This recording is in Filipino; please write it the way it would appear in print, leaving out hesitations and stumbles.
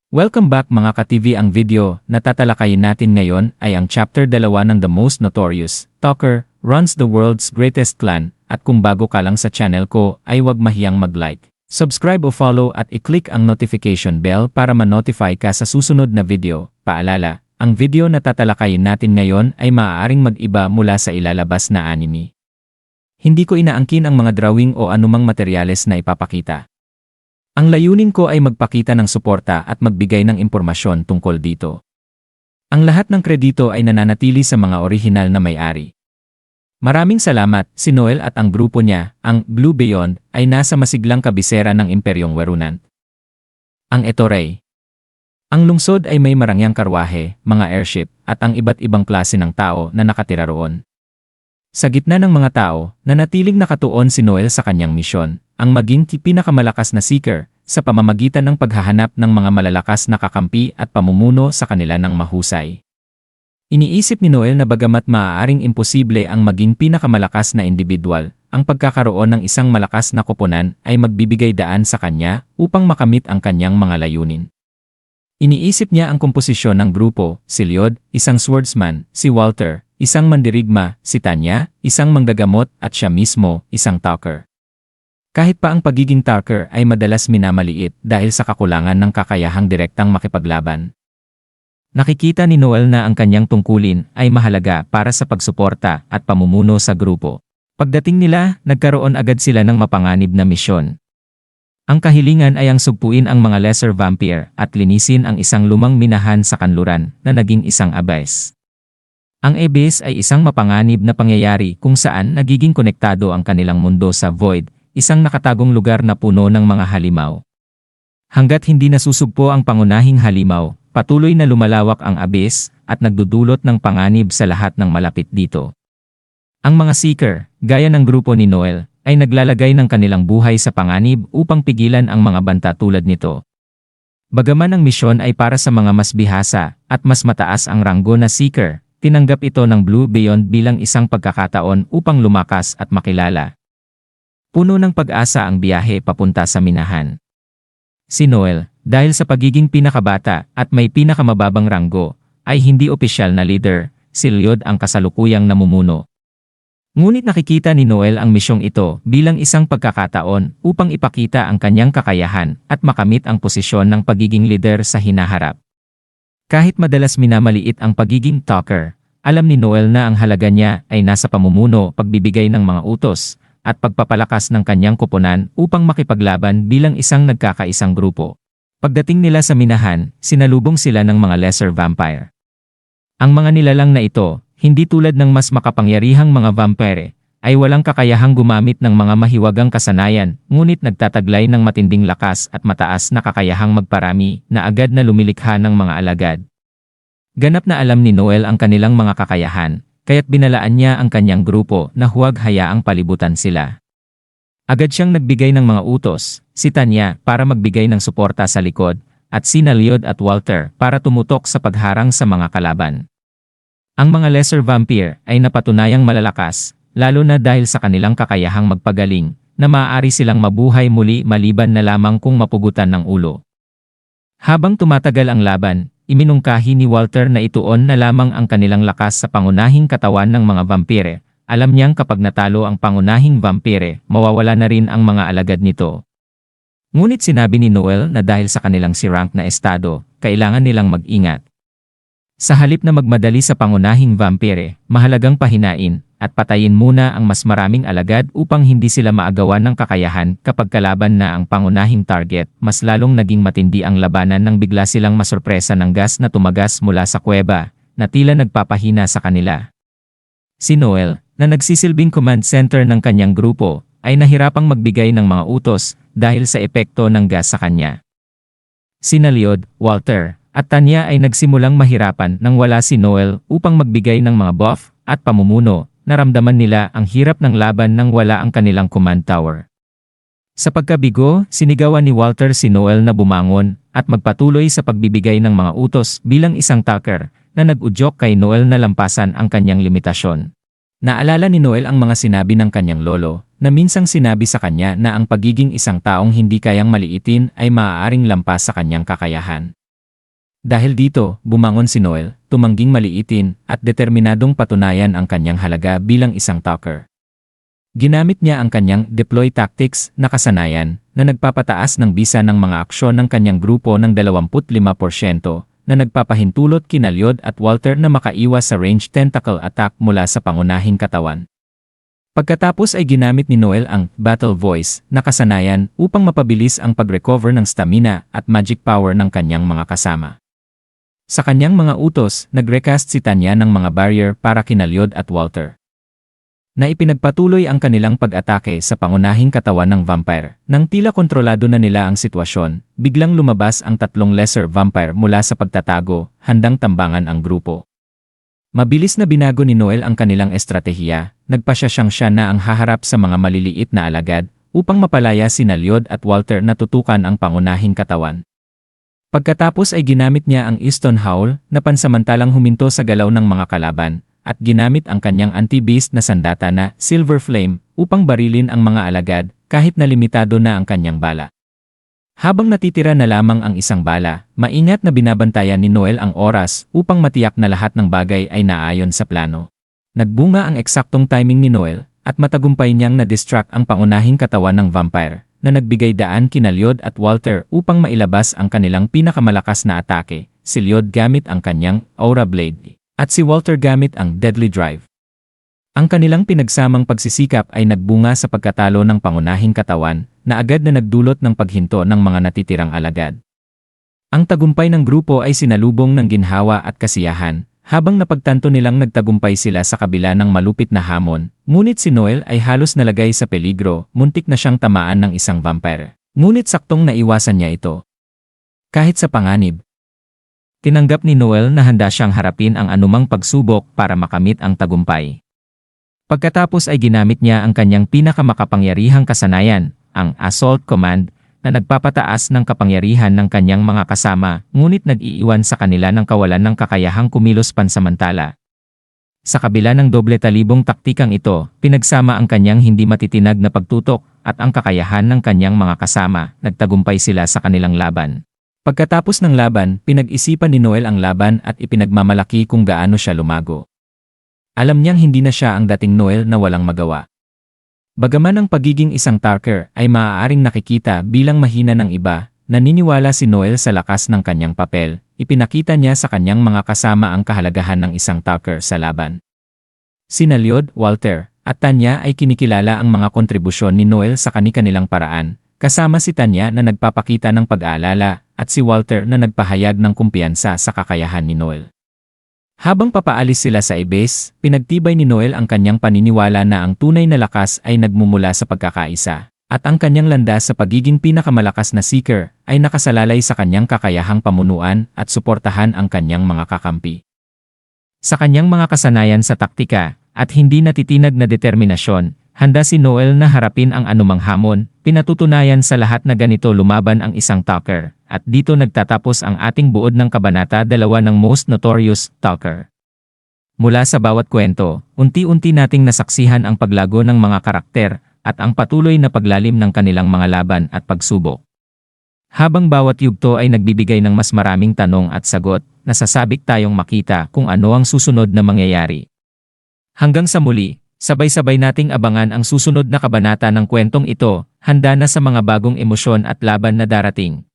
Welcome back mga ka-TV. Ang video na tatalakayin natin ngayon ay ang chapter 2 ng The Most Notorious Talker Runs the World's Greatest Clan, at kung bago ka lang sa channel ko ay huwag mahiyang mag-like, subscribe o follow at i-click ang notification bell para ma-notify ka sa susunod na video. Paalala, ang video na tatalakayin natin ngayon ay maaaring mag-iba mula sa ilalabas na anime. Hindi ko inaangkin ang mga drawing o anumang materyales na ipapakita. Ang layunin ko ay magpakita ng suporta at magbigay ng impormasyon tungkol dito. Ang lahat ng kredito ay nananatili sa mga orihinal na may-ari. Maraming salamat. Si Noel at ang grupo niya, ang Blue Beyond, ay nasa masiglang kabisera ng Imperyong Werunant. Ang Ettore. Ang lungsod ay may marangyang karwahe, mga airship, at ang iba't ibang klase ng tao na nakatira roon. Sa gitna ng mga tao, nanatiling nakatuon si Noel sa kanyang misyon, ang maging pinakamalakas na seeker, sa pamamagitan ng paghahanap ng mga malalakas na kakampi at pamumuno sa kanila ng mahusay. Iniisip ni Noel na bagamat maaaring imposible ang maging pinakamalakas na individual, ang pagkakaroon ng isang malakas na koponan ay magbibigay daan sa kanya upang makamit ang kanyang mga layunin. Iniisip niya ang komposisyon ng grupo: si Lyod, isang swordsman; si Walter, isang mandirigma; si Tanya, isang manggagamot; at siya mismo, isang talker. Kahit pa ang pagiging talker ay madalas minamaliit dahil sa kakulangan ng kakayahang direktang makipaglaban. Nakikita ni Noel na ang kanyang tungkulin ay mahalaga para sa pagsuporta at pamumuno sa grupo. Pagdating nila, nagkaroon agad sila ng mapanganib na misyon. Ang kahilingan ay ang sugpuin ang mga lesser vampire at linisin ang isang lumang minahan sa kanluran na naging isang abyss. Ang abyss ay isang mapanganib na pangyayari kung saan nagiging konektado ang kanilang mundo sa void, isang nakatagong lugar na puno ng mga halimaw. Hanggat hindi nasusugpo ang pangunahing halimaw, patuloy na lumalawak ang abyss at nagdudulot ng panganib sa lahat ng malapit dito. Ang mga seeker, gaya ng grupo ni Noel, ay naglalagay ng kanilang buhay sa panganib upang pigilan ang mga banta tulad nito. Bagaman ang misyon ay para sa mga mas bihasa at mas mataas ang ranggo na seeker, tinanggap ito ng Blue Beyond bilang isang pagkakataon upang lumakas at makilala. Puno ng pag-asa ang biyahe papunta sa minahan. Si Noel, dahil sa pagiging pinakabata at may pinakamababang ranggo, ay hindi opisyal na leader. Si Lyod ang kasalukuyang namumuno. Ngunit nakikita ni Noel ang misyong ito bilang isang pagkakataon upang ipakita ang kanyang kakayahan at makamit ang posisyon ng pagiging leader sa hinaharap. Kahit madalas minamaliit ang pagiging talker, alam ni Noel na ang halaga niya ay nasa pamumuno, pagbibigay ng mga utos, at pagpapalakas ng kanyang koponan upang makipaglaban bilang isang nagkakaisang grupo. Pagdating nila sa minahan, sinalubong sila ng mga lesser vampire. Ang mga nilalang na ito, hindi tulad ng mas makapangyarihang mga vampire, ay walang kakayahang gumamit ng mga mahiwagang kasanayan, ngunit nagtataglay ng matinding lakas at mataas na kakayahang magparami na agad na lumilikha ng mga alagad. Ganap na alam ni Noel ang kanilang mga kakayahan, kaya't binalaan niya ang kanyang grupo na huwag hayaang palibutan sila. Agad siyang nagbigay ng mga utos, si Tanya para magbigay ng suporta sa likod, at sina Lyod at Walter para tumutok sa pagharang sa mga kalaban. Ang mga lesser vampire ay napatunayang malalakas, lalo na dahil sa kanilang kakayahang magpagaling, na maaari silang mabuhay muli maliban na lamang kung mapugutan ng ulo. Habang tumatagal ang laban, iminungkahi ni Walter na ituon na lamang ang kanilang lakas sa pangunahing katawan ng mga vampire. Alam niyang kapag natalo ang pangunahing vampire, mawawala na rin ang mga alagad nito. Ngunit sinabi ni Noel na dahil sa kanilang si-rank na estado, kailangan nilang mag-ingat. Sa halip na magmadali sa pangunahing vampire, mahalagang pahinain at patayin muna ang mas maraming alagad upang hindi sila maagawan ng kakayahan. Kapag kalaban na ang pangunahing target, mas lalong naging matindi ang labanan nang bigla silang masurpresa ng gas na tumagas mula sa kuweba, na tila nagpapahina sa kanila. Si Noel, na nagsisilbing command center ng kanyang grupo, ay nahirapang magbigay ng mga utos dahil sa epekto ng gas sa kanya. Sina Lyod, Walter, at Tanya ay nagsimulang mahirapan nang wala si Noel upang magbigay ng mga buff at pamumuno. Naramdaman nila ang hirap ng laban nang wala ang kanilang command tower. Sa pagkabigo, sinigawan ni Walter si Noel na bumangon at magpatuloy sa pagbibigay ng mga utos bilang isang talker, na nag-udyok kay Noel na lampasan ang kanyang limitasyon. Naalala ni Noel ang mga sinabi ng kanyang lolo, na minsang sinabi sa kanya na ang pagiging isang taong hindi kayang maliitin ay maaaring lampas sa kanyang kakayahan. Dahil dito, bumangon si Noel, tumangging maliitin, at determinadong patunayan ang kanyang halaga bilang isang talker. Ginamit niya ang kanyang deploy tactics na kasanayan na nagpapataas ng bisa ng mga aksyon ng kanyang grupo ng 25% na nagpapahintulot kina Lloyd at Walter na makaiwas sa range tentacle attack mula sa pangunahing katawan. Pagkatapos ay ginamit ni Noel ang battle voice na kasanayan upang mapabilis ang pag-recover ng stamina at magic power ng kanyang mga kasama. Sa kanyang mga utos, nag-recast si Tanya ng mga barrier para kina Lloyd at Walter, na ipinagpatuloy ang kanilang pag-atake sa pangunahing katawan ng vampire. Nang tila kontrolado na nila ang sitwasyon, biglang lumabas ang tatlong lesser vampire mula sa pagtatago, handang tambangan ang grupo. Mabilis na binago ni Noel ang kanilang estratehiya, nagpasya siya na ang haharap sa mga maliliit na alagad upang mapalaya sina Lloyd at Walter na tutukan ang pangunahing katawan. Pagkatapos ay ginamit niya ang Easton Howl na pansamantalang huminto sa galaw ng mga kalaban, at ginamit ang kanyang anti-beast na sandata na Silver Flame upang barilin ang mga alagad kahit na limitado na ang kanyang bala. Habang natitira na lamang ang isang bala, maingat na binabantayan ni Noel ang oras upang matiyak na lahat ng bagay ay naayon sa plano. Nagbunga ang eksaktong timing ni Noel at matagumpay niyang na-distract ang pangunahing katawan ng vampire na nagbigay daan kina Lloyd at Walter upang mailabas ang kanilang pinakamalakas na atake, si Lloyd gamit ang kanyang Aura Blade at si Walter gamit ang Deadly Drive. Ang kanilang pinagsamang pagsisikap ay nagbunga sa pagkatalo ng pangunahing katawan na agad na nagdulot ng paghinto ng mga natitirang alagad. Ang tagumpay ng grupo ay sinalubong ng ginhawa at kasiyahan, habang napagtanto nilang nagtagumpay sila sa kabila ng malupit na hamon, ngunit si Noel ay halos nalagay sa peligro, muntik na siyang tamaan ng isang vampire. Ngunit saktong naiwasan niya ito. Kahit sa panganib, tinanggap ni Noel na handa siyang harapin ang anumang pagsubok para makamit ang tagumpay. Pagkatapos ay ginamit niya ang kanyang pinakamakapangyarihang kasanayan, ang Assault Command, na nagpapataas ng kapangyarihan ng kanyang mga kasama, ngunit nag-iiwan sa kanila ng kawalan ng kakayahang kumilos pansamantala. Sa kabila ng doble talibong taktikang ito, pinagsama ang kanyang hindi matitinag na pagtutok at ang kakayahan ng kanyang mga kasama, nagtagumpay sila sa kanilang laban. Pagkatapos ng laban, pinag-isipan ni Noel ang laban at ipinagmamalaki kung gaano siya lumago. Alam niyang hindi na siya ang dating Noel na walang magawa. Bagaman ang pagiging isang talker ay maaaring nakikita bilang mahina ng iba, naniniwala si Noel sa lakas ng kanyang papel, ipinakita niya sa kanyang mga kasama ang kahalagahan ng isang talker sa laban. Sina Lloyd, Walter, at Tanya ay kinikilala ang mga kontribusyon ni Noel sa kani-kanilang paraan, kasama si Tanya na nagpapakita ng pag-aalala, at si Walter na nagpahayag ng kumpiyansa sa kakayahan ni Noel. Habang papaalis sila sa base, pinagtibay ni Noel ang kanyang paniniwala na ang tunay na lakas ay nagmumula sa pagkakaisa, at ang kanyang landas sa pagiging pinakamalakas na seeker ay nakasalalay sa kanyang kakayahang pamunuan at suportahan ang kanyang mga kakampi. Sa kanyang mga kasanayan sa taktika, at hindi natitinag na determinasyon, handa si Noel na harapin ang anumang hamon, pinatutunayan sa lahat na ganito lumaban ang isang talker. At dito nagtatapos ang ating buod ng Kabanata 2 ng Most Notorious Talker. Mula sa bawat kwento, unti-unti nating nasaksihan ang paglago ng mga karakter at ang patuloy na paglalim ng kanilang mga laban at pagsubok. Habang bawat yugto ay nagbibigay ng mas maraming tanong at sagot, nasasabik tayong makita kung ano ang susunod na mangyayari. Hanggang sa muli, sabay-sabay nating abangan ang susunod na kabanata ng kwentong ito, handa na sa mga bagong emosyon at laban na darating.